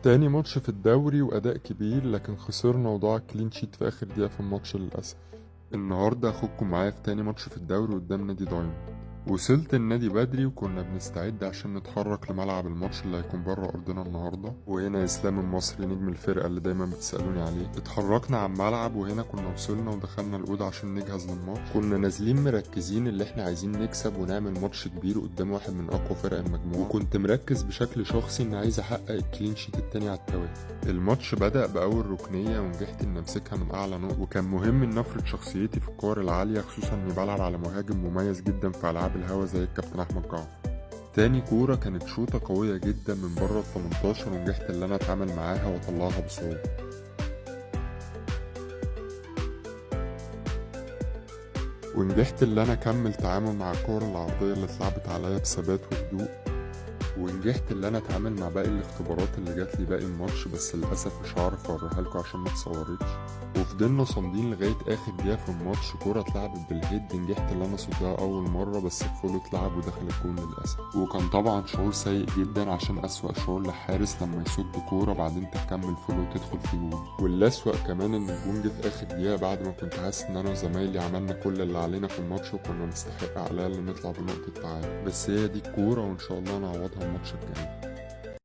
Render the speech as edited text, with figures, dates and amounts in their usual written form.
تاني ماتش في الدوري وأداء كبير، لكن خسرنا وضاع كلين شيت في آخر دقيقة في الماتش للأسف. النهاردة أخدكم معايا في تاني ماتش في الدوري قدام نادي دايموند. وصلت النادي بدري وكنا بنستعد عشان نتحرك لملعب الماتش اللي هيكون بره أرضنا النهاردة، وهنا إسلام المصري نجم الفرقة اللي دايما بتسألوني عليه. اتحركنا على الملعب وهنا كنا وصلنا ودخلنا الأوضة عشان نجهز للماتش. كنا نازلين مركزين اللي احنا عايزين نكسب ونعمل ماتش كبير قدام واحد من أقوى فرق المجموعة، وكنت مركز بشكل شخصي إن عايز أحقق الكلين شيت التاني على التوالي. الماتش بدأ بأول ركنية ونجحت إن أمسكها من أعلى نقطة، وكان مهم إن أفرض شخصيتي في الكور العالية، خصوصا إني بلعب على مهاجم مميز جدا في ألعاب الهوا زي الكابتن أحمد جعفر. تاني كورة كانت شوطة قوية جدا من بره ال 18 ونجحت إن أنا أتعامل معاها وأطلعها بصعوبة. ونجحت إن أنا أكمل تعامل مع الكور العرضية اللي اتلعبت عليا بثبات وهدوء، ونجحت ان انا اتعامل مع باقي الاختبارات اللي جات لي باقي الماتش، بس للاسف مش هعرف اوريها لكم عشان ما اتصورتش. وفضلنا صامدين لغايه اخر دقيقه في الماتش. كوره اتلعبت بالهيد نجحت ان انا اصدها اول مره، بس الفول اتلعب ودخل الجون للاسف. وكان طبعا شعور سيء جدا عشان اسوأ شعور لحارس لما يصد كوره بعدين تكمل فول وتدخل في جون. والاسوأ كمان ان الجون جه في اخر دقيقه بعد ما كنت حاسس ان انا وزمايلي عملنا كل اللي علينا في الماتش وكنا نستحق على الاقل نطلع بنقطه تعادل. بس هي دي الكوره وان شاء الله نعوضها الماتش الجاي.